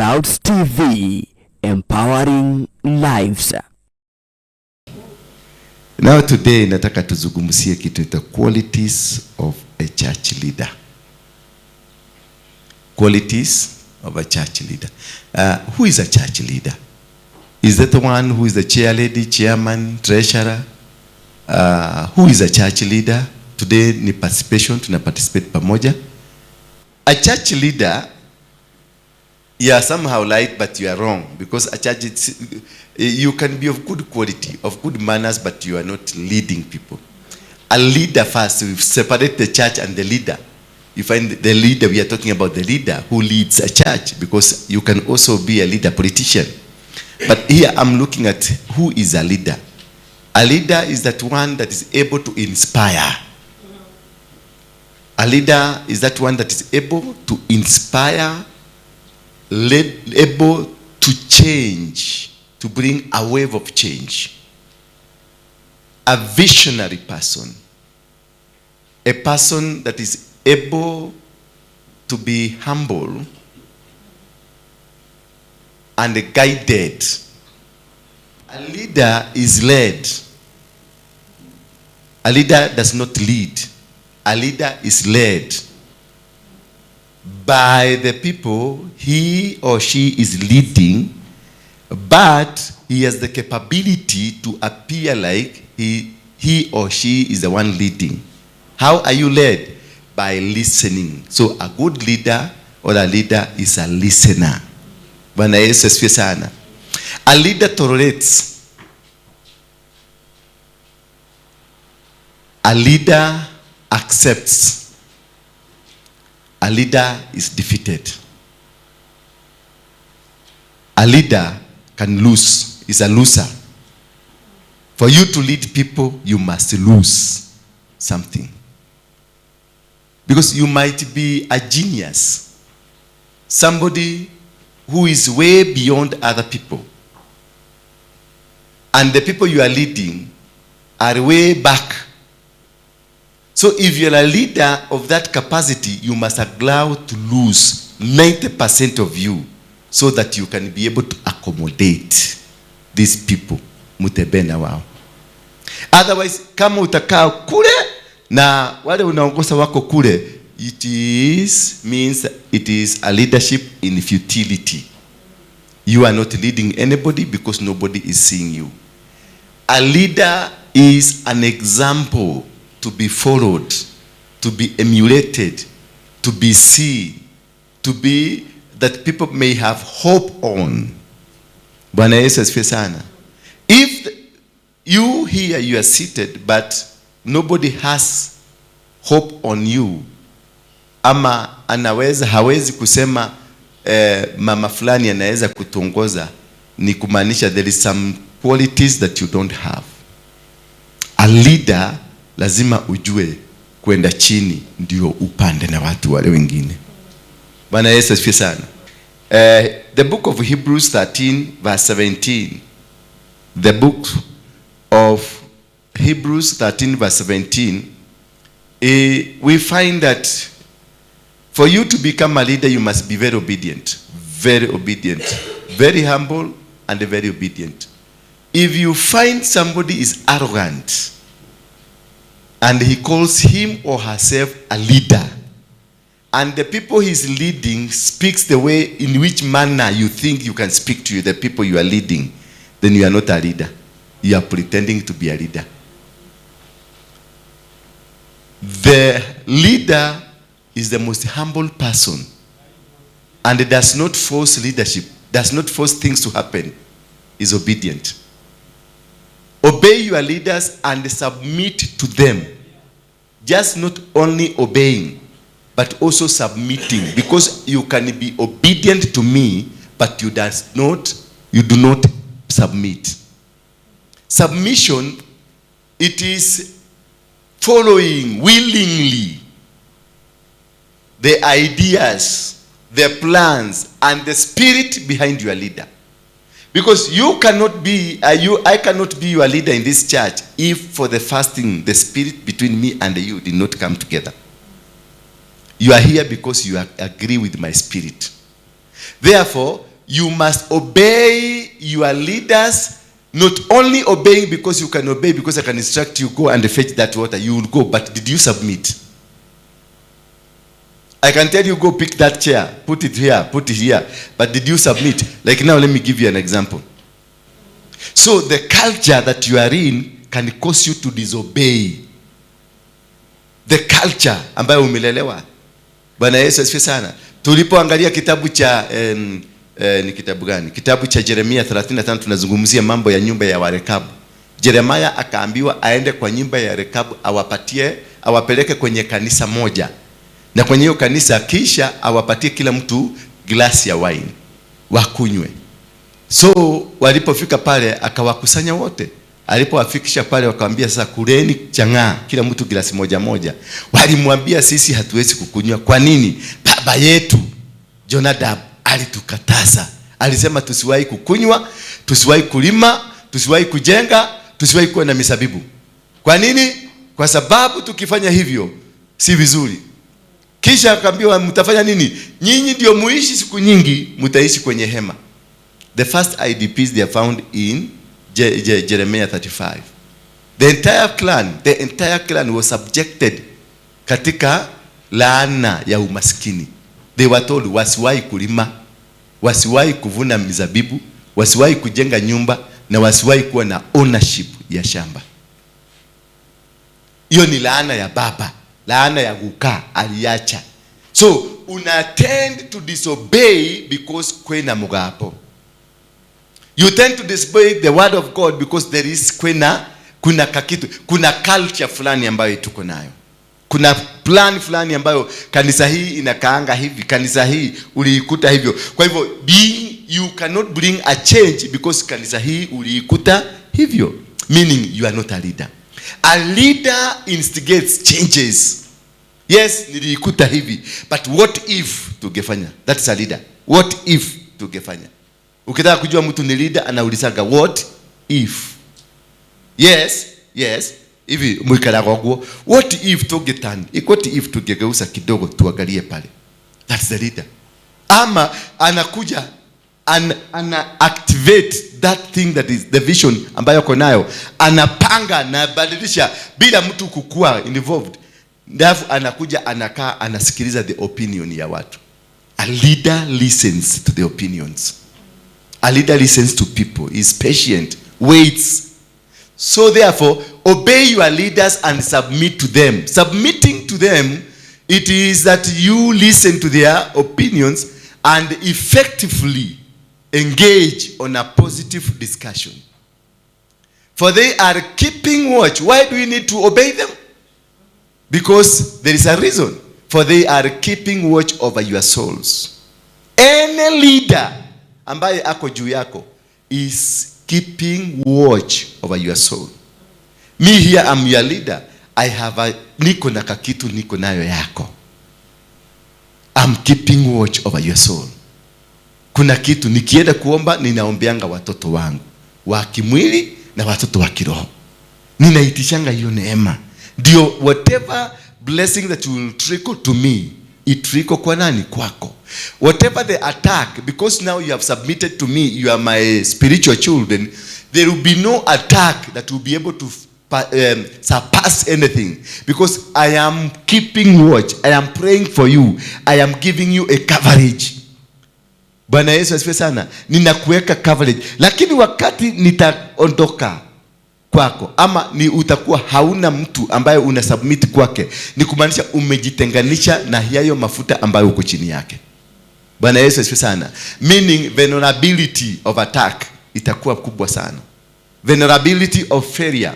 Clouds TV, empowering lives. Now today nataka tuzungumzie kitu the qualities of a church leader. Qualities of a church leader. Who is a church leader? Is that the one who is the chair lady, chairman, treasurer? Who is a church leader? Today ni participation, tuna participate pamoja. A church leader, you are somehow right, but you are wrong, because a church, you can be of good quality, of good manners, but you are not leading people. A leader first, we separate the church and the leader. You find the leader, we are talking about the leader who leads a church, because you can also be a leader, politician. But here I'm looking at who is a leader. A leader is that one that is able to inspire. A leader is that one that is able to inspire, able to change, to bring a wave of change. A visionary person. A person that is able to be humble and guided. A leader is led. A leader does not lead. A leader is led by the people he or she is leading, but he has the capability to appear like he or she is the one leading. How are you led? By listening. So a good leader or a leader is a listener. Bwana Yesu asifiwe sana. A leader tolerates. A leader accepts. A leader is defeated. A leader can lose, is a loser. For you to lead people, you must lose something. Because you might be a genius, somebody who is way beyond other people. And the people you are leading are way back. So if you're a leader of that capacity, you must allow to lose 90% of you so that you can be able to accommodate these people. Mutebena wao. Otherwise, kama utakaa kule na wale unaongoza wako kule, means it is a leadership in futility. You are not leading anybody because nobody is seeing you. A leader is an example to be followed, to be emulated, to be seen, to be that people may have hope on. Bwana Yesu asifiwe sana. If you here, you are seated, but nobody has hope on you, ama anaweza hawezi kusema mama fulani anaweza kutongoza, ni kumaanisha there is some qualities that you don't have. A leader lazima ujue kwenda chini ndio upande na watu wale wengine. Bwana Yesu asifiwe sana. The book of Hebrews 13 verse 17. The book of Hebrews 13 verse 17, we find that for you to become a leader, you must be very obedient, very humble and very obedient. If you find somebody is arrogant and he calls him or herself a leader, and the people he's leading speaks the way in which manner you think you can speak to the people you are leading, then you are not a leader. You are pretending to be a leader. The leader is the most humble person and does not force leadership, does not force things to happen, is obedient. Obey your leaders and submit to them. Just not only obeying, but also submitting, because you can be obedient to me, but you do not submit. Submission, it is following willingly the ideas, the plans, and the spirit behind your leader. Because you cannot be, I cannot be your leader in this church if for the fasting, the spirit between me and you did not come together. You are here because you agree with my spirit. Therefore, you must obey your leaders. Not only obeying because you can obey, because I can instruct you, go and fetch that water, you will go, but did you submit? I can tell you, go pick that chair, put it here, but did you submit? Like now, let me give you an example. So the culture that you are in can cause you to disobey. The culture ambayo umelelewa. Bwana Yesu asifiwe sana. Tulipoangalia kitabu cha ni kitabu gani? Kitabu cha Yeremia 35 tunazungumzia mambo ya nyumba ya Warekabu. Yeremia akaambiwa aende kwa nyumba ya Rekabu, awapeleke kwenye kanisa moja. Na kwenye hiyo kanisa kisha awapatie kila mtu glasi ya wine wakunywe. So walipofika pale akawakusanya wote. Alipowafikisha pale wakamwambia, sasa kuleni chang'aa, kila mtu glasi moja moja. Walimwambia, sisi hatuwezi kukunywa. Kwa nini? Baba yetu Jonadab alitukataza. Alisema tusiwahi kukunywa, tusiwahi kulima, tusiwahi kujenga, tusiwahi kuwa na misabibu. Kwa nini? Kwa sababu tukifanya hivyo si vizuri. Kisha akaambiwa, mtafanya nini? Nyinyi ndio muishi siku nyingi, mtaishi kwenye hema. The first IDPs they are found in Jeremiah 35. The entire clan was subjected katika laana ya umaskini. They were told wasiwahi kulima, wasiwahi kuvuna mizabibu, wasiwahi kujenga nyumba, na wasiwahi kuwa na ownership ya shamba. Hiyo ni laana ya baba, laana ya guka aliacha. So una tend to disobey because kwena mugapo. You tend to disobey the word of God because there is kuna kakitu, kuna culture fulani ambayo tuko nayo. Kuna plan fulani ambayo kanisa hii inakaanga hivi, kanisa hii uliikuta hivyo. Kwa hivyo you cannot bring a change because kanisa hii uliikuta hivyo. Meaning you are not a leader. A leader instigates changes. Yes, niliikuta hivi, but what if tungefanya? That is a leader. What if tungefanya? Ukitaka kujua mtu ni leader anaulizaga what if. Yes. Hivi mwikala gogo, what if tungetani? What if tungegeuza kidogo tuangalie pale? That's the leader. Ama anakuja ana activate that thing that is the vision ambayo uko nayo, anapanga na badilisha bila mtu kukua involved. Ndafu anakuja anakaa anasikiliza the opinion ya watu. A leader listens to the opinions. A leader listens to people, is patient, waits. So therefore, obey your leaders and submit to them. Submitting to them, it is that you listen to their opinions and effectively engage on a positive discussion. For they are keeping watch. Why do we need to obey them? Because there is a reason. For they are keeping watch over your souls. Any leader ambaye ako juu yako is keeping watch over your soul. Me here, I'm your leader. I have niko na kakitu niko nayo yako. I'm keeping watch over your soul. Kuna kitu nikienda kuomba ninaombeanga watoto wangu wa kimwili na watoto wa kiroho. Ninaitishanga hiyo neema. Ndio whatever blessing that you will trickle to me, it trickle kwa nani? Kwako. Whatever the attack, because now you have submitted to me, you are my spiritual children, there will be no attack that will be able to surpass anything, because I am keeping watch. I am praying for you. I am giving you a coverage. Bwana Yesu asifiwe sana. Ninakuweka coverage. Lakini wakati nitaondoka kwako, ama ni utakuwa hauna mtu ambaye una submit kwake, ni kumaanisha umejitenganisha na hayo mafuta ambayo uko chini yake. Bwana Yesu asifiwe sana. Meaning vulnerability of attack itakuwa kubwa sana. Vulnerability of failure.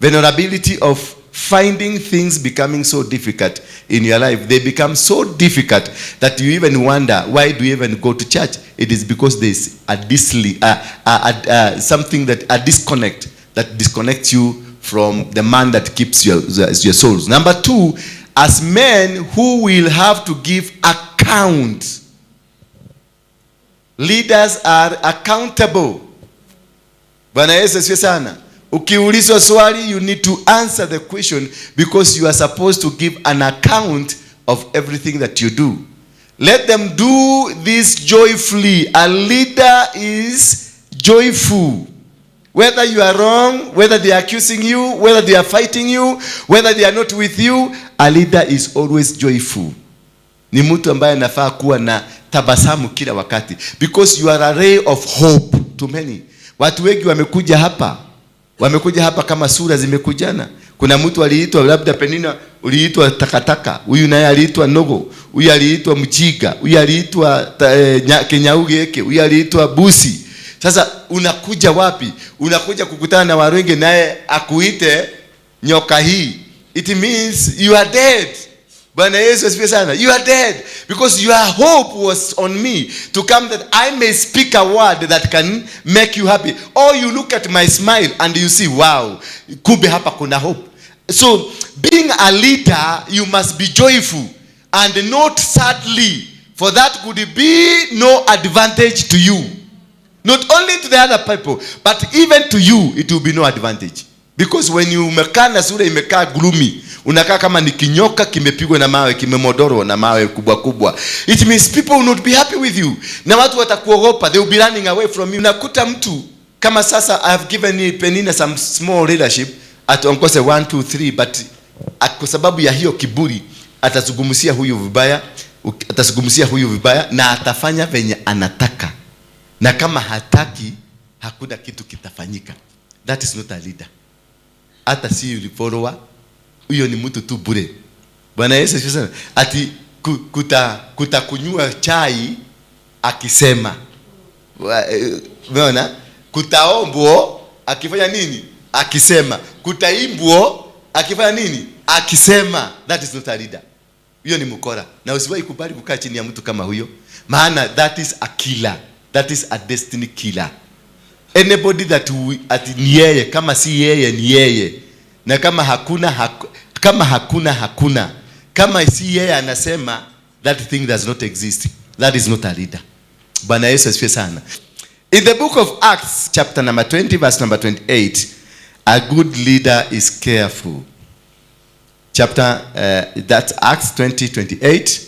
Vulnerability of finding things becoming so difficult in your life. They become so difficult that you even wonder, why do you even go to church? It is because there is something that a disconnect that disconnects you from the man that keeps your souls. Number two, as men who will have to give account. Leaders are accountable. Bwana Yesu asifiwe sana. Ukiulizwa swali, you need to answer the question, because you are supposed to give an account of everything that you do. Let them do this joyfully. A leader is joyful. Whether you are wrong, whether they are accusing you, whether they are fighting you, whether they are not with you, a leader is always joyful. Ni mtu ambaye anafaa kuwa na tabasamu kila wakati, because you are a ray of hope to many. Watu wengi wamekuja hapa kama sura zimekujana. Kuna mtu aliitwa labda Penina, uliitwa takataka, huyu naye aliitwa Nogo, huyu aliitwa Mjiga, huyu aliitwa Kenyaugeke, huyu aliitwa Busi. Sasa unakuja wapi? Unakuja kukutana na Waruinge naye akuite nyoka hii. It means you are dead. Bwana Yesu asifiwe sana. You are dead because your hope was on me to come that I may speak a word that can make you happy. Or you look at my smile and you see, wow, kumbe hapa kuna hope. So being a leader, you must be joyful and not sadly, for that could be no advantage to you. Not only to the other people, but even to you, it will be no advantage. Because when you umekaa na sura imekaa gloomy, unakaa kama ni kinyoka kimepigwa na mawe, kimemodoro na mawe kubwa kubwa, it means people will not be happy with you. Na watu watakuogopa, they will be running away from you. Nakuta mtu kama sasa, I have given Penina some small leadership at onkose 1 2 3, but kwa sababu ya hiyo kiburi atazungumzia huyu vibaya na atafanya venye anataka, na kama hataki hakuna kitu kitafanyika. That is not a leader. Hata si yule follower, huyo ni mtu tu bure. Bwana Yesu asifiwe. Ati kunywa chai akisema, umeona? Kutaombo akifanya nini? Akisema. Kutaimbo akifanya nini? Akisema. That is not a leader. Huyo ni mkora. Na usiwahi kubali kukaa chini ya mtu kama huyo, maana that is a killer. That is a destiny killer. Anybody that ni yeye, kama si yeye ni yeye, na kama hakuna, kama si yeye anasema, that thing does not exist. That is not a leader. Bwana Yesu asifiwe sana. In the book of Acts chapter number 20 verse number 28, a good leader is careful. That's Acts 20:28.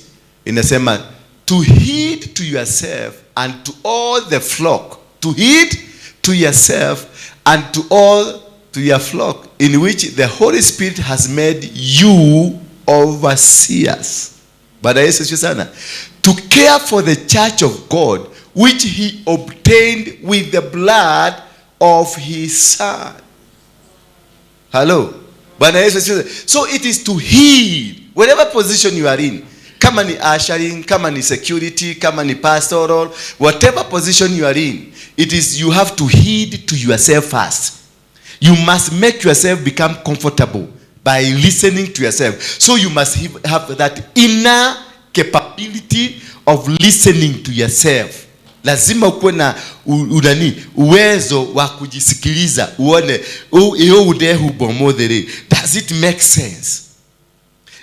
Inasema, to heed to yourself and to all the flock. To heed to yourself and to your flock, in which the Holy Spirit has made you overseers. Bwana Yesu asifiwe sana. To care for the church of God, which he obtained with the blood of his son. Hello. Bwana Yesu asifiwe. So it is to heed, whatever position you are in. Kama ni ushering, kama ni security, kama ni pastoral, whatever position you are in, it is you have to heed to yourself first. You must make yourself become comfortable by listening to yourself. So you must have that inner capability of listening to yourself. Lazima ukuwe na uwezo wa kujisikiliza, uone does it make sense?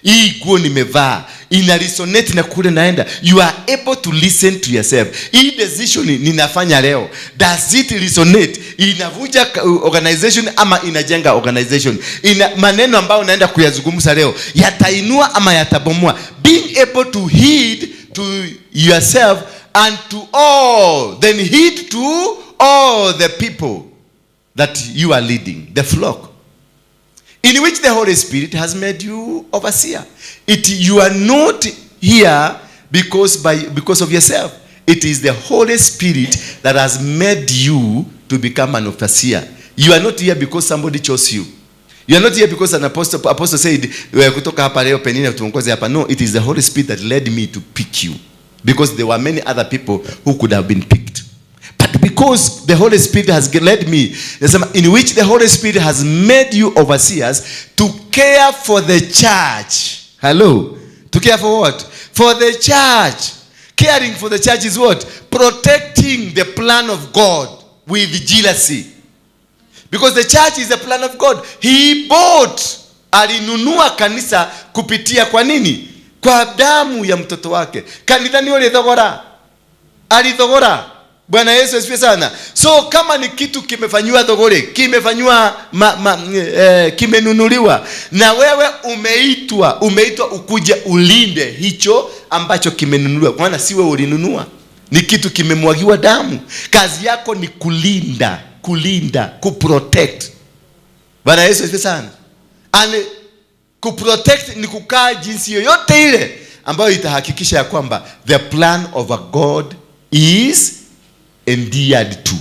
Hii nguo nimevaa ina resonate na kule naenda. You are able to listen to yourself. Hii decision ninafanya leo, does it resonate? Inavunja organization ama inajenga organization? Ina maneno ambayo naenda kuyazungumza leo yatainua ama yatabomoa? Being able to heed to yourself and to all, then heed to all the people that you are leading, the flock, in which the Holy Spirit has made you overseer. You are not here because of yourself. It is the Holy Spirit that has made you to become an overseer. You are not here because somebody chose you. You are not here because an apostle said, kutoka hapa leo Penina tuongoze hapa. No, it is the Holy Spirit that led me to pick you, because there were many other people who could have been picked. But because the Holy Spirit has led me, in which the Holy Spirit has made you overseers to care for the church. Hello? To care for what? For the church. Caring for the church is what? Protecting the plan of God with jealousy. Because the church is the plan of God. He bought, alinunua kanisa kupitia kwa nini? Kwa damu ya mtoto wake. Kanisa ni alithogora. Bwana Yesu asifiwe sana. So kama ni kitu kimefanywa dhogore, kimefanywa kimenunuliwa, na wewe umeitwa ukuje ulinde hicho ambacho kimenunuliwa. Kwa maana si wewe ulinunua, ni kitu kimemwagiwa damu. Kazi yako ni kulinda, kuprotect. Bwana Yesu asifiwe sana. And kuprotect ni kukaa jinsi yoyote ile ambayo itahakikisha ya kwamba the plan of a God is adhered to.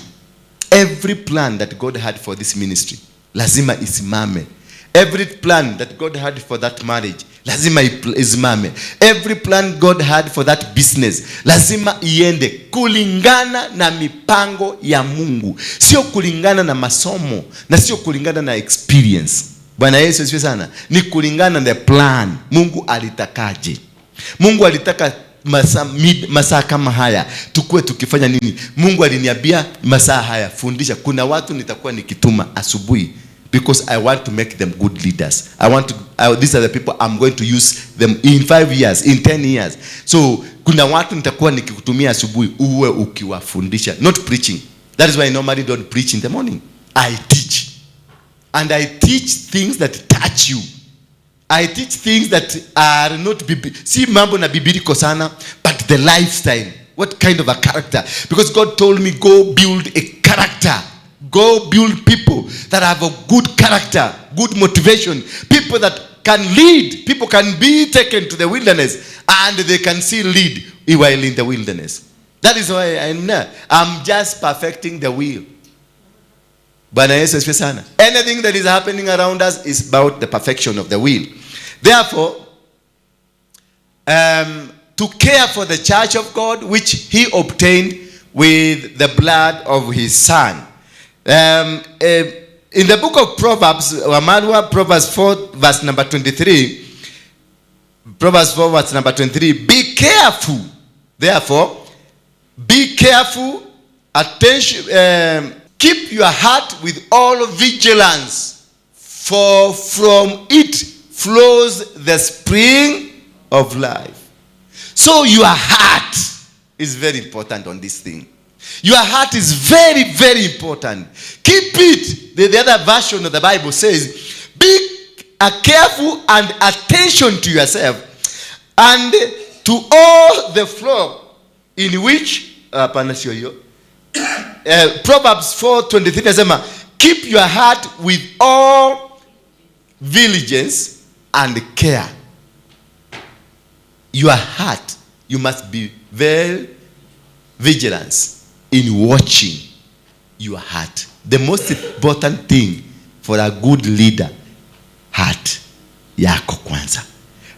Every plan that God had for this ministry lazima isimame. Every plan that God had for that marriage lazima isimame. Every plan God had for that business lazima iende kulingana na mipango ya Mungu, sio kulingana na masomo na sio kulingana na experience. Bwana Yesu asifiwe sana. Ni kulingana na the plan. Mungu alitakaje? Mungu alitaka masaa kama haya tukue tukifanya nini? Mungu aliniambia masaa haya fundisha. Kuna watu nitakuwa nikituma asubuhi, because I want to make them good leaders. These are the people I'm going to use them in 5 years, in 10 years. So kuna watu nitakuwa nikikutumia asubuhi uwe ukiwafundisha, not preaching. That is why I normally don't preach in the morning. I teach. And I teach things that touch you. I teach things that are not si mambo na bibiliko sana, but the lifestyle. What kind of a character? Because God told me, go build a character. Go build people that have a good character, good motivation. People that can lead. People can be taken to the wilderness and they can still lead while in the wilderness. That is why I'm just perfecting the will. Bwana Yesu asifiwe sana. Anything that is happening around us is about the perfection of the will. Therefore, to care for the church of God, which he obtained with the blood of his son. In the book of Proverbs, Proverbs 4 verse number 23, Proverbs 4 verse number 23, be careful, therefore, be careful, attention, keep your heart with all vigilance, for from it flows the spring of life. So your heart is very important on this thing. Your heart is very, very important. Keep it. The other version of the Bible says, be careful and attention to yourself and to all the flock in which Proverbs 4:23 nasema, keep your heart with all diligence and care. Your heart, you must be very vigilant in watching your heart. The most important thing for a good leader, heart yako kwanza.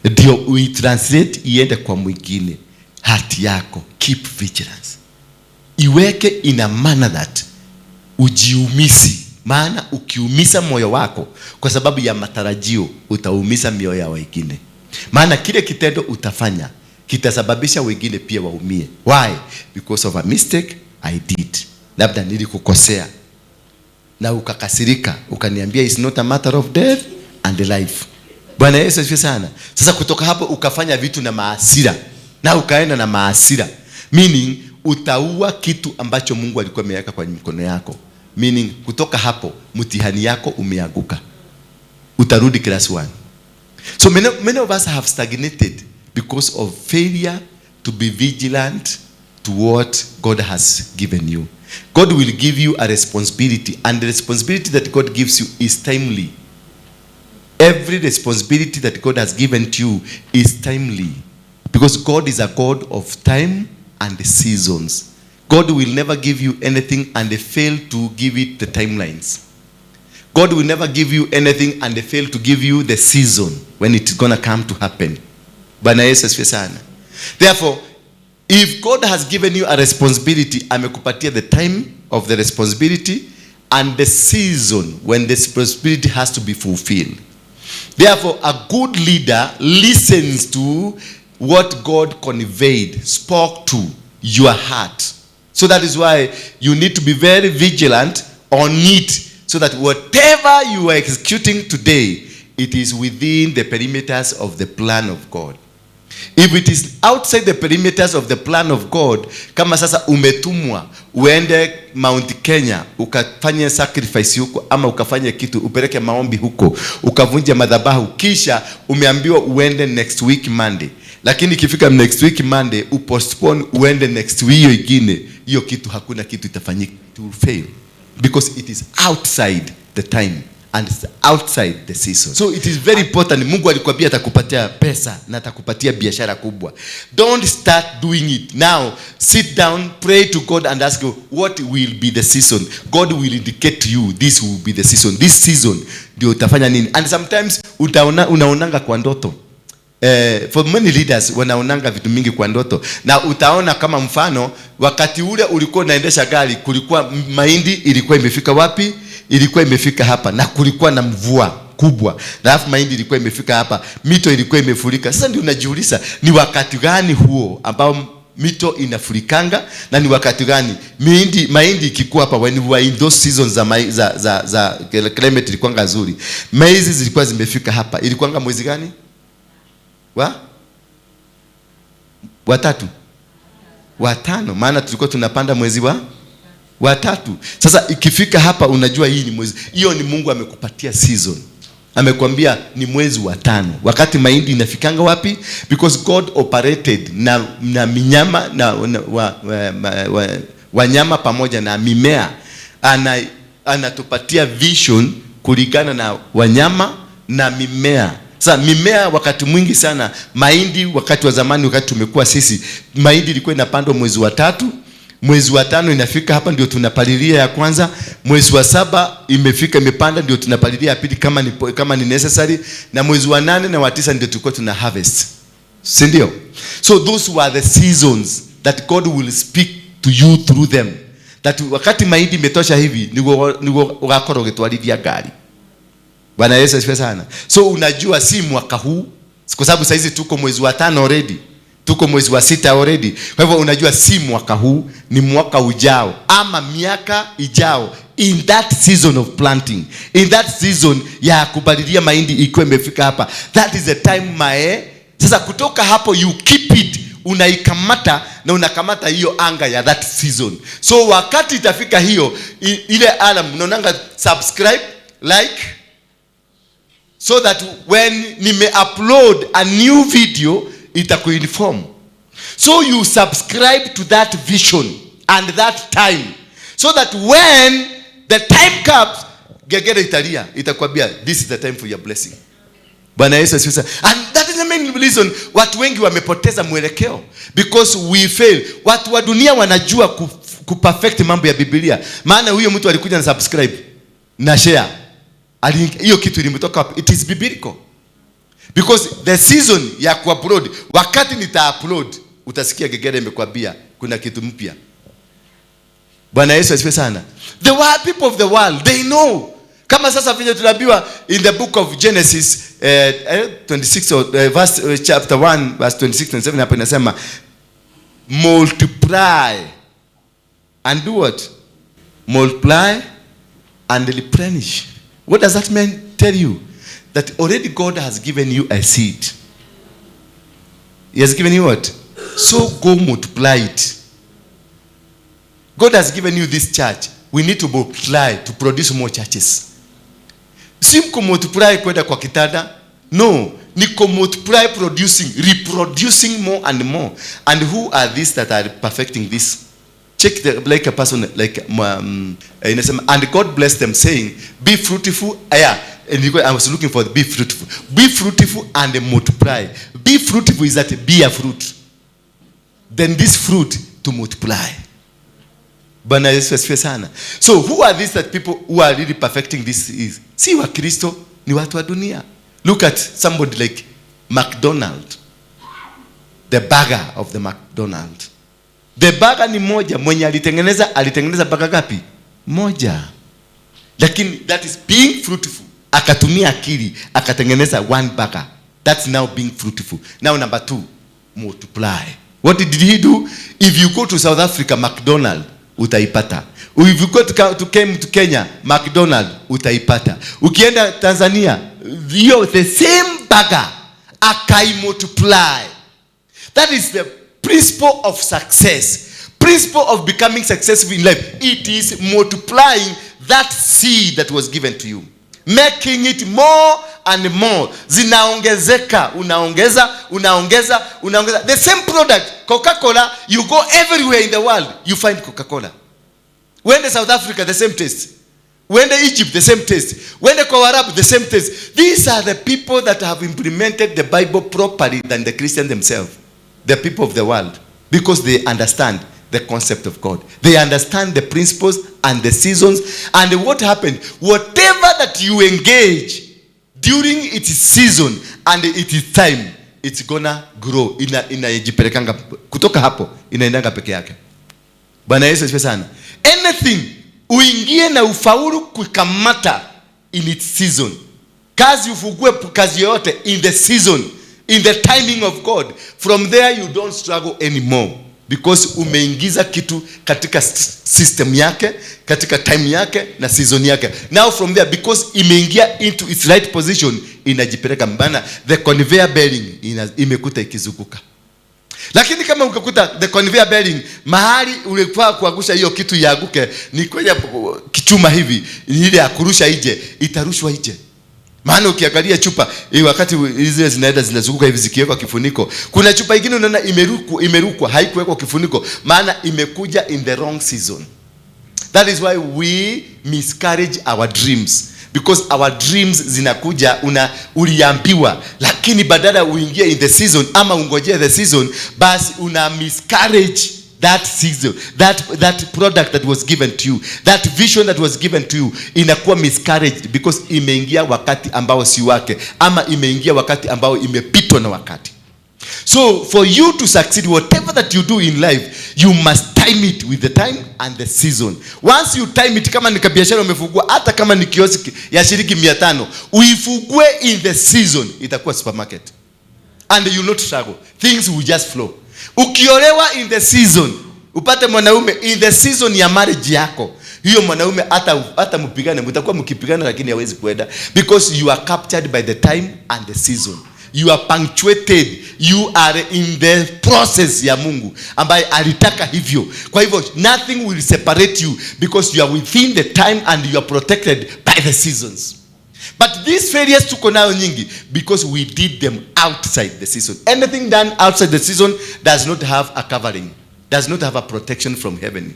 Ndio uitranslate iende kwa mwingine. Heart yako, keep vigilance. Iweke in a manner that ujiumisi. Maana ukiumisa moyo wako kwa sababu ya matarajio, utaumisa mioyo ya wengine. Maana kile kitendo utafanya kitasababisha wengine pia waumie. Why? Because of a mistake I did. Labda nilikukosea na ukakasirika, ukaniambia it's not a matter of death and life. Bwana Yesu asifiwe sana. Sasa kutoka hapo ukafanya vitu na maasira, na ukaenda na maasira, meaning utaua kitu ambacho Mungu alikuwa ameweka kwa mikono yako. Meaning kutoka hapo mtihani yako umeanguka, utarudi class 1. So many of us have stagnated because of failure to be vigilant to what God has given you. God will give you a responsibility, and the responsibility that God gives you is timely. Every responsibility that God has given to you is timely, because God is a God of time and seasons. God will never give you anything and fail to give it the timelines. God will never give you anything and fail to give you the season when it's going to come to happen. Bwana Yesu asifiwe sana. Therefore, if God has given you a responsibility, amekupatia the time of the responsibility and the season when the responsibility has to be fulfilled. Therefore, a good leader listens to what God conveyed, spoke to your heart. So that is why you need to be very vigilant on it, so that whatever you are executing today, it is within the perimeters of the plan of God. If it is outside the perimeters of the plan of God, kama sasa umetumwa uende Mount Kenya ukafanye sacrifice huko, ama ukafanye kitu, upeleke maombi huko, ukavunja madhabahu, kisha umeambiwa uende next week Monday, lakini ikifika next week Monday upostpone uende next week hiyo ingine, hiyo kitu hakuna kitu itafanyika, it will fail because it is outside the time and it's outside the season. So it is very important. Mungu alikwambia atakupatia pesa na atakupatia biashara kubwa. Don't start doing it now. Sit down, pray to God and ask God, what will be the season? God will indicate to you, this will be the season. This season ndio utafanya nini. And sometimes unaonanga kwa ndoto. For many leaders wanaonanga vitu mingi kwa ndoto, na utaona kama mfano wakati ule ulikuwa unaendesha gari, kulikuwa mahindi ilikuwa imefika wapi? Ilikuwa imefika hapa, na kulikuwa na mvua kubwa, na alafu mahindi ilikuwa imefika hapa, mito ilikuwa imefurika. Sasa ndio unajiuliza ni wakati gani huo ambao mito inafurikanga, na ni wakati gani mahindi ikikuwa hapa, when we were in those seasons za climate ilikuwa nzuri, maize zilikuwa zimefika hapa, ilikuwa mwezi gani? Watano, maana tulikuwa tunapanda mwezi wa tatu. Sasa ikifika hapa unajua hii ni mwezi, hiyo ni Mungu amekupatia season. Amekwambia ni mwezi wa 5. Wakati mahindi inafikanga wapi? Because God operated na minyama na wanyama pamoja na mimea. Anatupatia vision kulingana na wanyama na mimea. Sasa mimea wakati mwingi sana, mahindi wakati wa zamani, wakati tumekuwa sisi, mahindi ilikuwa inapandwa mwezi wa 3, mwezi wa 5 inafika hapa ndio tunapalilia ya kwanza, mwezi wa 7 imefika imepanda ndio tunapalilia ya pili kama ni necessary, na mwezi wa 8 na wa 9 ndio tulikuwa tuna harvest. Si ndio? So those were the seasons that God will speak to you through them. That wakati mahindi imetosha hivi ni wakoro getwarithia gari. Bwana Yesu asifiwe sana. So unajua si mwaka huu, kwa sababu sasa hizi tuko mwezi wa 5 already. Tuko mwezi wa 6 already. Kwa hivyo unajua si mwaka huu, ni mwaka ujao ama miaka ijao, in that season of planting, in that season ya kubadilia mahindi ikiwa imefika hapa. That is the time sasa kutoka hapo you keep it, unaikamata na unakamata hiyo anga ya that season. So wakati itafika hiyo ile alarm unaonanga subscribe, like, so that when nime upload a new video itakuinform. So you subscribe to that vision and that time, so that when the time comes, gegere italia, itakwambia this is the time for your blessing. Bwana Yesu asifiwe. And that is the main reason watu wengi wamepoteza mwelekeo, because we fail. Watu wa dunia wanajua kuperfect mambo ya Biblia, maana huyo mtu alikuja na subscribe na share, hiyo kitu ilimtoka wapi? It is biblical. Because the season ya kuupload, wakati nita-upload utasikia gegere imekwambia kuna kitu mpya. Bwana Yesu asifiwe sana. The people of the world, they know. Kama sasa vile tunaambiwa in the book of Genesis 26 chapter 1 verse 26 and 27 hapo inasema multiply and do what? Multiply and replenish. What does that mean? Tell you that already God has given you a seed. He has given you what? So go multiply it. God has given you this church. We need to multiply to produce more churches. Simko multiply kwenda kwa kitanda. No, niko multiply reproducing more and more. And who are these that are perfecting this? Check like a person like and God blessed them saying, be fruitful. I was looking for be fruitful. Be fruitful and multiply. Be fruitful is that be a fruit. Then this fruit to multiply. Bwana Yesu asifiwe sana. So who are these that people who are really perfecting this is? Si wa Kristo, ni watu wa dunia. Look at somebody like McDonald. The burger of the McDonald. The burger ni moja, mwenye alitengeneza burger gapi? Moja. Lakini that is being fruitful. Akatumia akili, akatengeneza one burger. That's now being fruitful. Now number 2, multiply. What did he do? If you go to South Africa, McDonald, utaipata. If you go to Kenya, McDonald, utaipata. Ukienda Tanzania, the same burger, akai multiply. That is the principle of success. Principle of becoming successful in life. It is multiplying that seed that was given to you. Making it more and more. Zinaongezeka, unaongeza. The same product, Coca-Cola, you go everywhere in the world, you find Coca-Cola. When the South Africa, the same taste. When the Egypt, the same taste. When the Kowarab, the same taste. These are the people that have implemented the Bible properly than the Christians themselves. The people of the world. Because they understand the concept of God. They understand the principles and the seasons. And what happened, whatever that you engage during its season and its time, it's gonna grow. Inajipelekanga kutoka hapo inaendanga peke yake. Bwana Yesu asifiwe sana. Anything uingie na ufaulu kukamata in its season. Kazi ufugue kazi yote in the season, in the timing of God. From there you don't struggle anymore. Because umeingiza kitu katika system yake, katika time yake na season yake. Now from there, because imeingia into its right position, inajipeleka mbana. The conveyor bearing imekuta ikizunguka. Lakini kama ukakuta the conveyor bearing mahali ulikuwa kuangusha hiyo kitu yaguke ni kwenye kichuma hivi, ile ya kurusha ije, itarushwa ije. Maana ukiangalia chupa wakati zile zinaenda zinazunguka hivi zikiwekwa kifuniko, kuna chupa nyingine unaona imerukwa haikuwekwa kifuniko, maana imekuja in the wrong season. That is why we miscarriage our dreams, because our dreams zinakuja uliambiwa, lakini badala uingie in the season ama ungojee the season, basi una miscarriage that season, that product that was given to you, that vision that was given to you, inakuwa miscarried because imeingia wakati ambao si wake, ama imeingia wakati ambao imepitwa na wakati. So for you to succeed, whatever that you do in life, you must time it with the time and the season. Once you time it, kama ni biashara umefungua, hata kama ni kioski ya shilingi 500, uifungue in the season, itakuwa supermarket. And you will not struggle. Things will just flow. Ukiolewa in the season, upate mwanaume in the season ya marriage yako, hiyo mwanaume hata mpigane, mtakuwa mkipigana lakini hawezi kwenda, because you are captured by the time and the season. You are punctuated. You are in the process ya Mungu ambaye alitaka hivyo. Kwa hivyo nothing will separate you, because you are within the time and you are protected by the seasons. But these failures tuko nayo nyingi because we did them outside the season. Anything done outside the season does not have a covering, does not have a protection from heaven.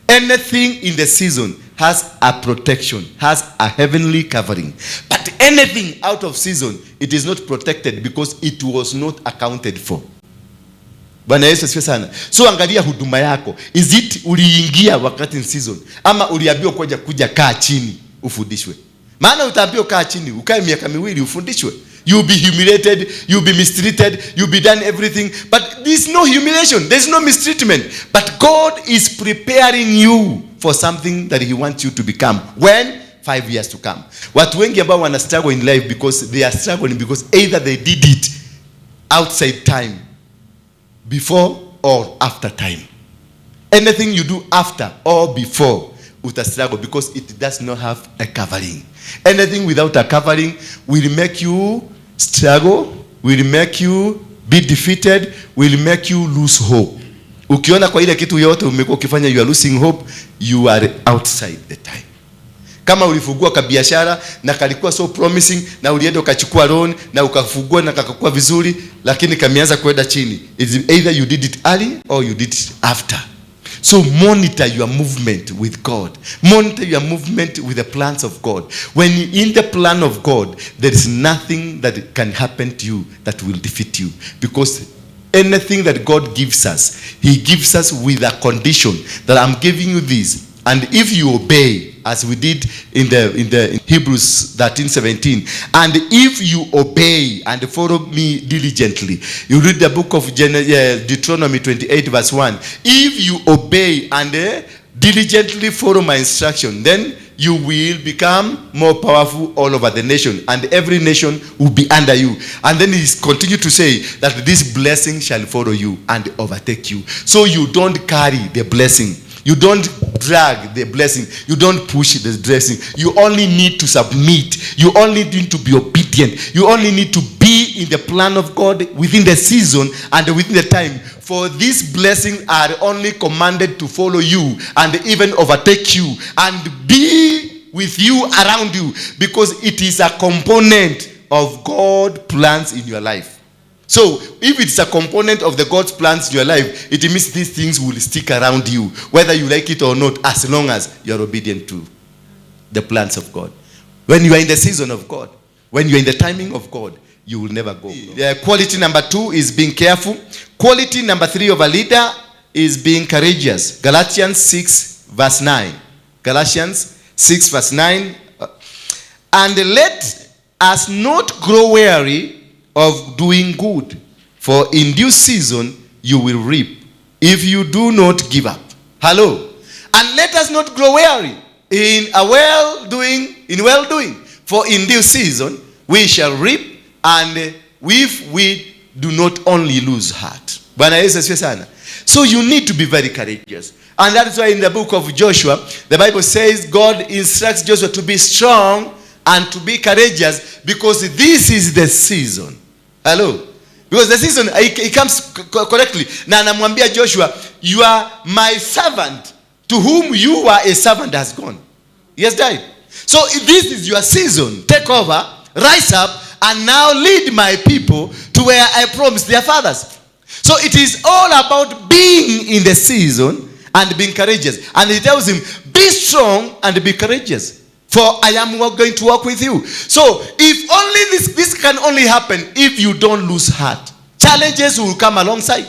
Anything in the season has a protection, has a heavenly covering. But anything out of season, it is not protected because it was not accounted for. Bwana Yesu asifiwe sana. So angalia huduma yako. Is it uliingia wakati in season, ama uliambiwa kuja kaa chini ufundishwe? Maana utaambiwa kaa chini, ukae miaka 2 ufundishwe. You'll be humiliated, you'll be mistreated, you'll be done everything. But there's no humiliation, there's no mistreatment. But God is preparing you for something that He wants you to become. When? 5 years to come. Watu wengi ambao wana struggle in life because they are struggling because either they did it outside time, before or after time. Anything you do after or before, uta struggle because it does not have a covering. Anything without a covering will make you struggle, will make you be defeated, will make you lose hope. Ukiona kwa ile kitu yote umekuwa ukifanya you are losing hope, you are outside the time. Kama ulifungua kabiashara na kalikuwa so promising na ulienda ukachukua loan na ukafungua na kakakuwa vizuri, lakini kameanza kwenda chini, it's either you did it early or you did it after. So monitor your movement with God. Monitor your movement with the plans of God. When you're in the plan of God, there is nothing that can happen to you that will defeat you. Because anything that God gives us, He gives us with a condition that I'm giving you this. And if you obey, as we did in Hebrews 13:17, and if you obey and follow me diligently, you read the book of Deuteronomy 28:1. If you obey and diligently follow my instruction, then you will become more powerful all over the nation, and every nation will be under you. And then he continued to say that this blessing shall follow you and overtake you. So you don't carry the blessing. You don't drag the blessing. You don't push the blessing. You only need to submit. You only need to be obedient. You only need to be be in the plan of God within the season and within the time. For these blessings are only commanded to follow you and even overtake you and be with you, around you, because it is a component of God's plans in your life. So if it's a component of the God's plans in your life, it means these things will stick around you, whether you like it or not, as long as you're obedient to the plans of God. When you are in the season of God, when you are in the timing of God, you will never go. Quality number 2 is being careful. Quality number 3 of a leader is being courageous. Galatians 6 verse 9. Galatians 6 verse 9. And let us not grow weary of doing good, for in due season you will reap, if you do not give up. Hello. And let us not grow weary in well-doing, for in due season we shall reap, and if we do not only lose heart. So you need to be very courageous. And that's why in the book of Joshua, the Bible says God instructs Joshua to be strong and to be courageous, because this is the season. Hello. Because the season, it comes correctly. Na anamwambia Joshua, you are my servant, to whom you are a servant has gone. He has died. So if this is your season, take over, rise up, and now lead my people to where I promised their fathers. So it is all about being in the season and being courageous. And he tells him, be strong and be courageous, for I am going to walk with you. So if only this can only happen if you don't lose heart. Challenges will come alongside.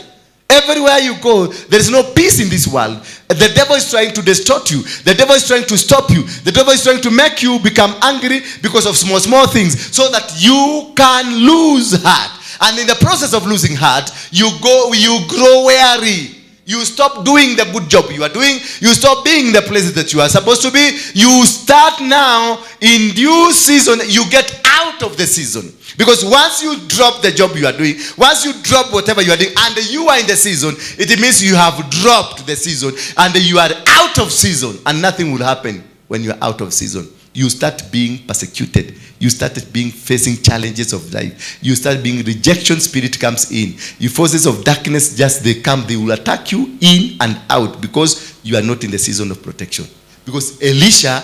Everywhere you go, there is no peace in this world. The devil is trying to distort you. The devil is trying to stop you. The devil is trying to make you become angry because of small things, so that you can lose heart. And in the process of losing heart, you grow weary. You stop doing the good job you are doing. You stop being the places that you are supposed to be. You start now in due season. You get out of the season. Because once you drop the job you are doing, once you drop whatever you are doing, and you are in the season, it means you have dropped the season and you are out of season. And nothing will happen when you are out of season. You start being persecuted. You start facing challenges of life. You start being rejection spirit comes in. Your forces of darkness, just they come, they will attack you in and out, because you are not in the season of protection. Because Elijah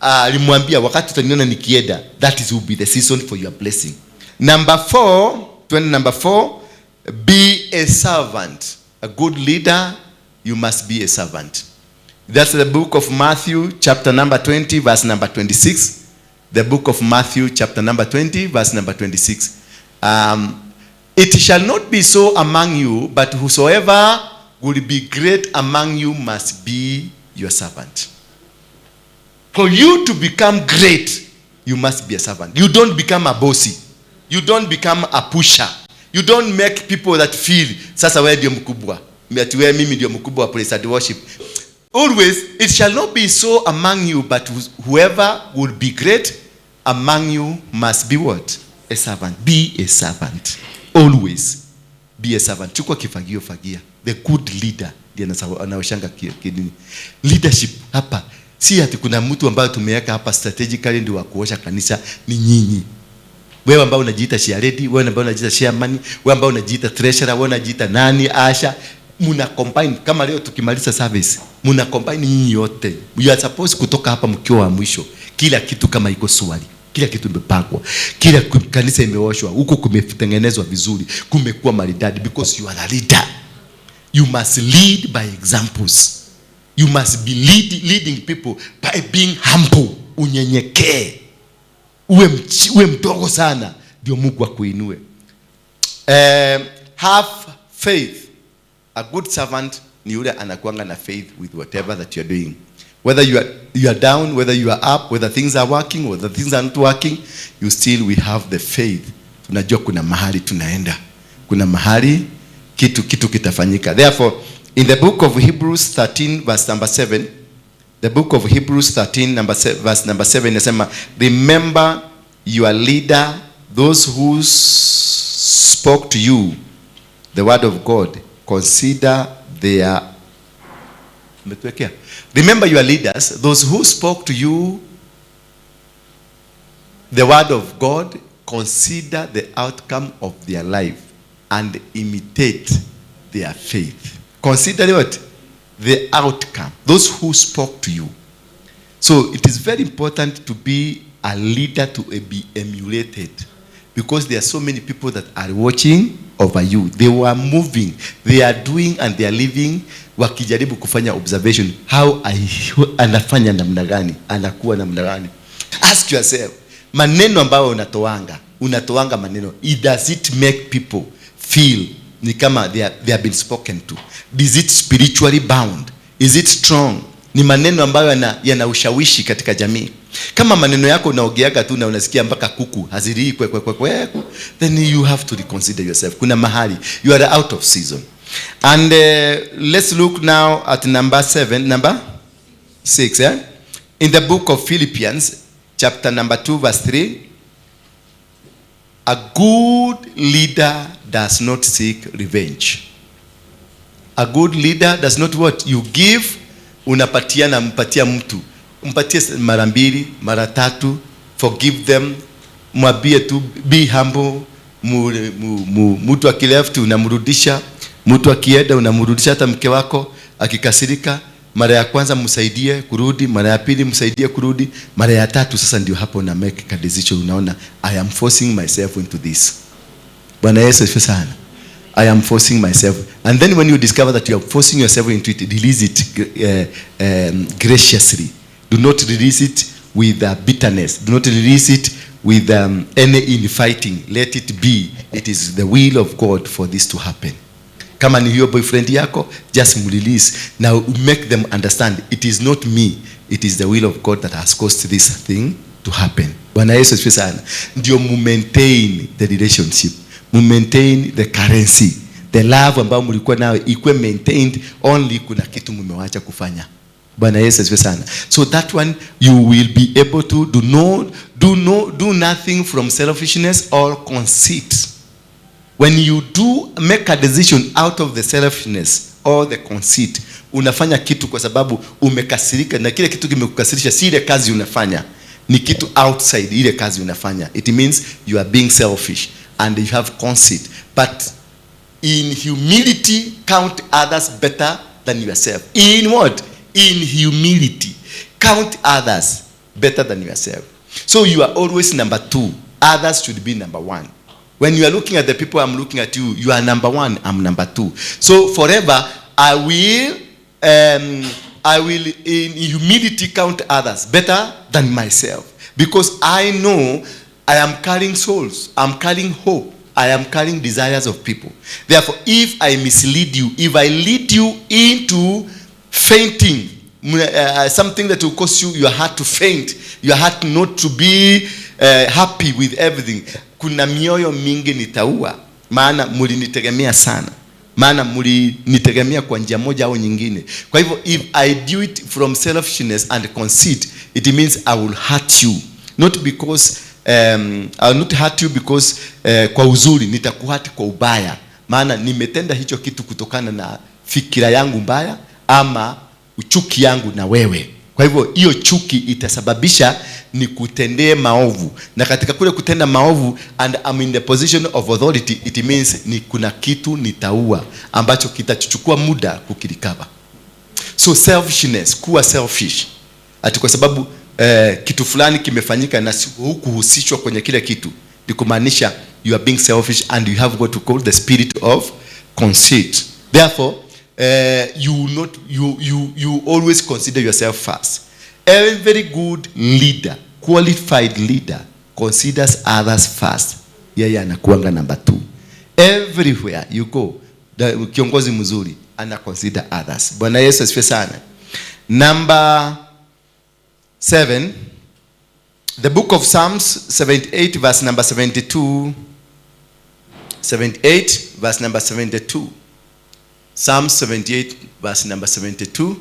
alimwambia wakati utaniona nikienda, that will be the season for your blessing. Number 4, be a servant. A good leader, you must be a servant. That's the book of Matthew, chapter number 20, verse number 26. The book of Matthew, chapter number 20, verse number 26. It shall not be so among you, but whosoever will be great among you must be your servant. For you to become great, you must be a servant. You don't become a bossy. You don't become a pusher. You don't make people that feel, sasa wewe ndio mkubwa. Mimi ndio mkubwa wa praise and worship. Always, it shall not be so among you, but whoever will be great among you must be what? A servant. Be a servant. Always be a servant. Chukua kifagio fagia. The good leader ndiye anaoshanga kidini. Leadership hapa si ati kuna mtu ambaye tumeweka hapa strategically ndio wa kuosha kanisa, ni nyinyi. Wewe ambao unajiita shearedi, wewe ambao unajiita chairman, wewe ambao unajiita treasurer, wewe unajiita nani, asha, muna combine. Kama leo tukimaliza service, muna combine nyinyi yote. You are supposed kutoka hapa mkiwa wa mwisho. Kila kitu kama iko swali, kila kitu imepangwa, kila kanisa imeoshwa, huko kumetengenezwa vizuri, kumekuwa maridadi, because you are a leader. You must lead by examples. You must be leading people by being humble. Unyenyekee. Uwe mdogo sana ndio Mungu akuinue. Have faith. A good servant ni yule anakuanga na faith with whatever that you are doing. Whether you are down, whether you are up, whether things are working, whether things are not working, you still we have the faith. Tunajua kuna mahali tunaenda. Kuna mahali kitu kitafanyika. Therefore, in the book of Hebrews 13 verse number 7, the book of Hebrews 13 verse number 7 inasema, remember your leader, those who spoke to you the word of God, consider their, remember your leaders, those who spoke to you the word of God, consider the outcome of their life and imitate their faith. Consider what? The outcome. Those who spoke to you. So it is very important to be a leader to be emulated, because there are so many people that are watching over you. They were moving, they are doing and they are living, wakijaribu kufanya observation. How anafanya namna gani? Anakuwa namna gani? Ask yourself, maneno ambayo unatoanga maneno, does it make people feel ni kama they have been spoken to? Is it spiritually bound? Is it strong? Ni maneno ambayo yana ushawishi katika jamii. Kama maneno yako unaogeaga tu na unasikia mpaka kuku haziri kwe, then you have to reconsider yourself. Kuna mahali you are out of season. And let's look now at number 6. In the book of Philippians, chapter number 2, verse 3. A good leader does not seek revenge. A good leader does not what? You give, mpatia mtu. Mpatie mara 2, mara 3, forgive them, mwambie tu, be humble. Mtu akileft unamrudisha, mtu akienda unamrudisha. Hata mke wako akikasirika, mara ya kwanza msaidie kurudi, mara ya pili msaidie kurudi, mara ya 3 sasa ndio hapo una make a decision. Unaona, I am forcing myself into this. Bwana Yesu asifiwe sana. I am forcing myself. And then when you discover that you are forcing yourself into it, release it graciously. Do not release it with bitterness. Do not release it with any infighting. Let it be. It is the will of God for this to happen. Kama ni hiyo boyfriend yako, just release. Now make them understand it is not me. It is the will of God that has caused this thing to happen. Bwana Yesu asifiwe sana. Ndio maintain the relationship. Maintain the currency. The love ambayo mlikuwa nayo ikuwe maintained only kuna kitu mmewacha kufanya. Bwana Yesu asifiwe sana. So that one you will be able to do nothing from selfishness or conceit. When you make a decision out of the selfishness or the conceit, unafanya kitu kwa sababu umekasirika, na kile kitu kimekukasirisha si ile kazi unafanya, ni kitu outside ile kazi unafanya. It means you are being selfish and you have conceit. But in humility, count others better than yourself. In what? In humility, count others better than yourself. So you are always number 2. Others should be number 1. When you are looking at the people, I'm looking at you. You are number 1, I'm number 2. So forever, I will in humility count others better than myself. Because I know I am carrying souls. I'm carrying hope. I am carrying desires of people. Therefore, if I mislead you, if I lead you into fainting, something that will cause you your heart to faint, your heart not to be happy with everything. Kuna mioyo mingi nitaua, maana mlinitegemea sana, maana mlinitegemea kwa njia moja au nyingine. Kwa hivyo if I do it from selfishness and conceit, it means I will hurt you, not because I will not hurt you because kwa uzuri, nitakuhati kwa ubaya, maana nimetenda hicho kitu kutokana na fikira yangu mbaya ama uchuki yangu na wewe. Kwa hivyo hiyo chuki itasababisha ni kutendee maovu, na katika kule kutenda maovu and I'm in the position of authority, it means ni kuna kitu nitaua ambacho kitachukua muda kukilikaba. So selfishness, kuwa selfish ati kwa sababu kitu fulani kimefanyika na hukuhusishwa kwenye kile kitu, ni kumaanisha you are being selfish and you have what to call the spirit of conceit. Therefore you always consider yourself first. Every good leader, qualified leader, considers others first. Yeye anakuanga number 2. Everywhere you go, kiongozi mzuri ana consider others. Bwana Yesu asifiwe sana. Number 7, the book of Psalms 78 verse number 72. 78 verse number 72. Psalm 78 verse number 72.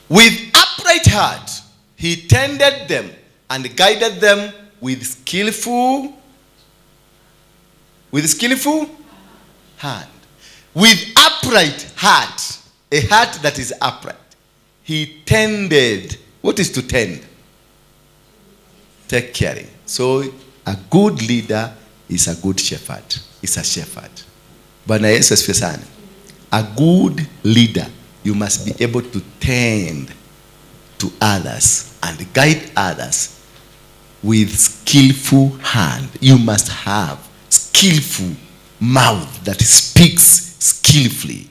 With upright heart he tended them and guided them with skillful hand. With upright heart, a heart that is upright, he tended. What is to tend? take caring. So a good leader is a good shepherd. Is a shepherd. Bwana Yesu asifiwe sana. A good leader, you must be able to tend to others and guide others with skillful hand. You must have skillful mouth that speaks skillfully.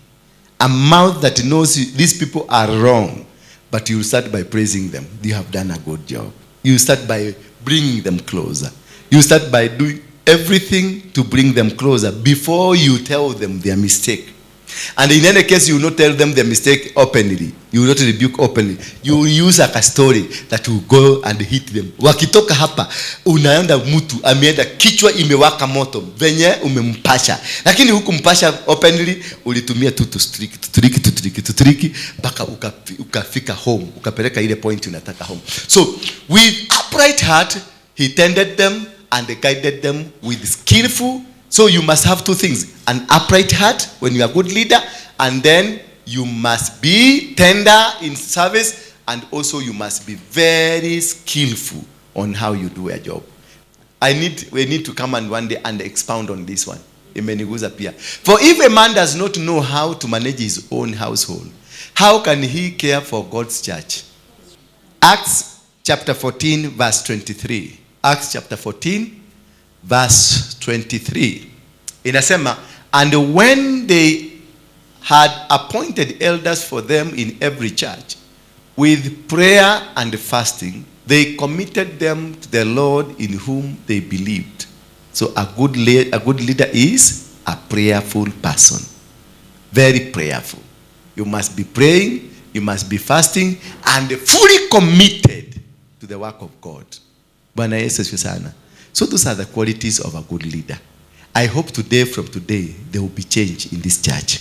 A mouth that knows these people are wrong, but you start by praising them. You have done a good job. You start by bringing them closer. You start by doing everything to bring them closer before you tell them their mistake. And in any case, you will not tell them their mistake openly. You will not rebuke openly. You will use like a story that will go and hit them. Wakitoka hapa, unaenda mtu ameenda kichwa imewaka moto venye umempasha. Lakini huku mpasha openly, ulitumia tu tutriki mpaka ukafika home, ukapeleka ile point unataka home. So with upright heart, he tended them and guided them with skillful. So you must have two things: an upright heart when you are a good leader, and then you must be tender in service, and also you must be very skillful on how you do a job. We need to come and one day and expound on this one. Imeniguza pia. For if a man does not know how to manage his own household, how can he care for God's church? Acts chapter 14 verse 23. Acts chapter 14 verse 23. Inasema, and when they had appointed elders for them in every church, with prayer and fasting, they committed them to the Lord in whom they believed. So a good leader is a prayerful person. Very prayerful. You must be praying, you must be fasting, and fully committed to the work of God. Bwana Yesu asifiwe sana. So those are the qualities of a good leader. I hope from today, there will be change in this church.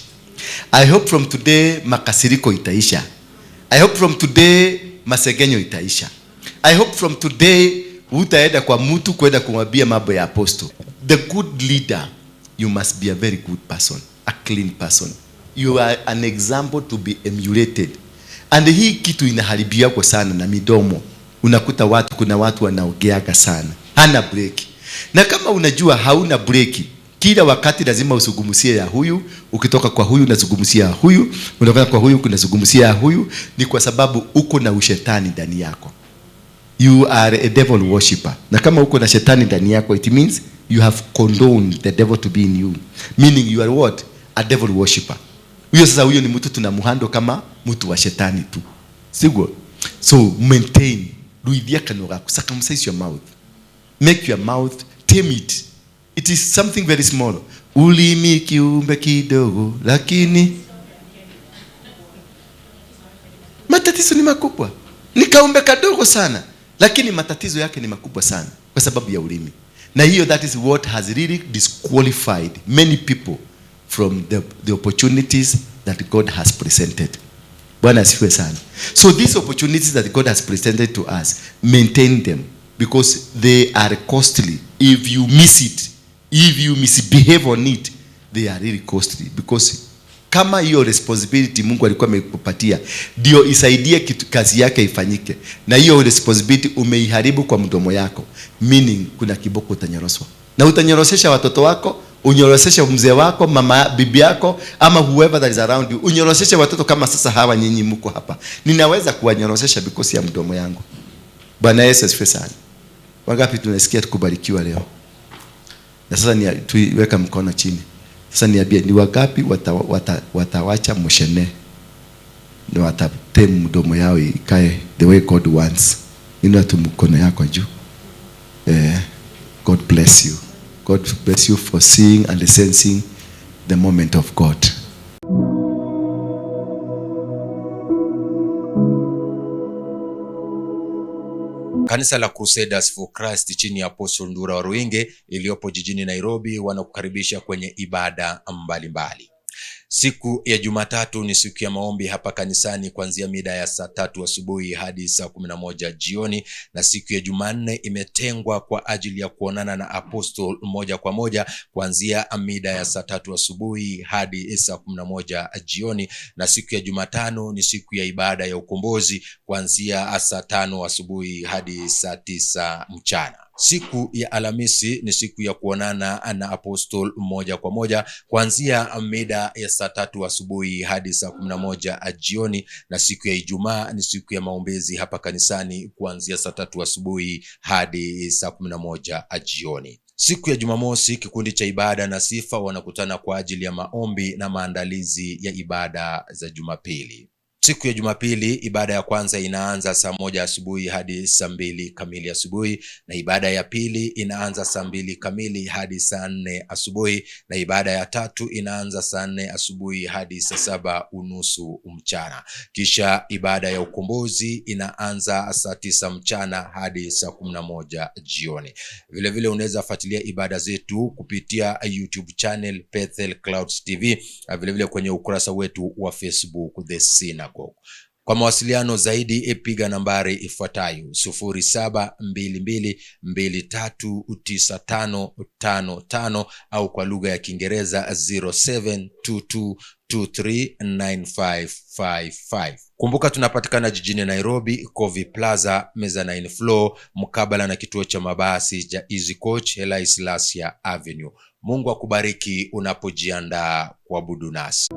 I hope from today, makasiriko itaisha. I hope from today, masegenyo itaisha. I hope from today, utaenda kwa mtu kwenda kumwambia mambo ya apostle. The good leader, you must be a very good person, a clean person. You are an example to be emulated. And hii kitu inaharibia kwa sana na midomo. Unakuta kuna watu wanaogeaga sana. Hana breki. Na kama unajua hauna breki, kila wakati lazima usugumusie ya huyu, ukitoka kwa huyu unazugumusia ya huyu, unatoka kwa huyu unazugumusia ya huyu, ni kwa sababu uko na ushetani ndani yako. You are a devil worshipper. Na kama uko na shetani ndani yako, it means you have condoned the devil to be in you. Meaning you are what? A devil worshipper. Huyo sasa huyo ni mtu tunamuhando kama mtu wa shetani tu. Sigo? So maintain. Ruithia kanua gaku. Circumcise your mouth. Make your mouth, tame it. It is something very small. Ulimi kiumbe kidogo, lakini matatizo ni makubwa. Ni kaumbe kadogo sana, lakini matatizo yake ni makubwa sana kwa sababu ya ulimi. Na hiyo, that is what has really disqualified many people from the opportunities that God has presented. Bwana asifiwe sana. So these opportunities that God has presented to us, maintain them, because they are costly. If you miss it, if you misbehave on it, they are really costly. Because kama hiyo responsibility Mungu alikuwa amekupatia ndio isaidie kazi yake ifanyike, na hiyo responsibility umeiharibu kwa mdomo yako, meaning kuna kiboko utanyoroswa. Na utanyorosesha watoto wako, unyoroseshe mzee wako, mama, bibi yako, ama whoever that is around you. Unyoroseshe watoto kama sasa hawa nyinyi mko hapa. Ninaweza kuwanyorosesha because ya mdomo yangu. Bwana Yesu asifiwe sana. Wangapi tunasikia tukubarikiwa leo? Na sasa tuweka mkono chini. Sasa niambie, ni wangapi watawacha moshene na watatemu mdomo yao ikae the way God wants? Inua tu mkono yako juu. God bless you. God bless you for seeing and sensing the moment of God. Kanisa la Crusaders for Christ chini ya Apostle Ndura Waruinge iliyopo jijini Nairobi wanakukaribisha kwenye ibada mbalimbali. Siku ya Jumatatu ni siku ya maombi hapa kanisani kuanzia mida ya saa 3 asubuhi hadi saa 11 jioni, na siku ya Jumanne imetengwa kwa ajili ya kuonana na apostle moja kwa moja kuanzia mida ya saa 3 asubuhi hadi saa 11 jioni, na siku ya Jumatano ni siku ya ibada ya ukombozi kuanzia saa 5 asubuhi hadi saa 9 mchana. Siku ya Alhamisi ni siku ya kuonana na apostle moja kwa moja kuanzia mida ya saa 3 asubuhi hadi saa 11 jioni, na siku ya Ijumaa ni siku ya maombezi hapa kanisani kuanzia saa 3 asubuhi hadi saa 11 jioni. Siku ya Jumamosi kikundi cha ibada na sifa wanakutana kwa ajili ya maombi na maandalizi ya ibada za Jumapili. Siku ya Jumapili ibada ya kwanza inaanza saa 1 asubuhi hadi saa 2 kamili asubuhi, na ibada ya pili inaanza saa 2 kamili hadi saa 4 asubuhi, na ibada ya tatu inaanza saa 4 asubuhi hadi saa 7 unusu mchana. Kisha ibada ya ukombozi inaanza saa 9 mchana hadi saa 11 jioni. Vile vile unaweza fuatilia ibada zetu kupitia YouTube channel Bethel Clouds TV, na vile vile kwenye ukurasa wetu wa Facebook The Synagogue. Kwa mawasiliano zaidi piga nambari ifuatayo 0722239555 au kwa lugha ya Kiingereza 0722239555. Kumbuka tunapatikana jijini Nairobi, Covey Plaza, Mezzanine Floor, mkabala na kituo cha mabasi cha Easy Coach, Haile Selassie Avenue. Mungu akubariki unapojiandaa kuabudu nasi.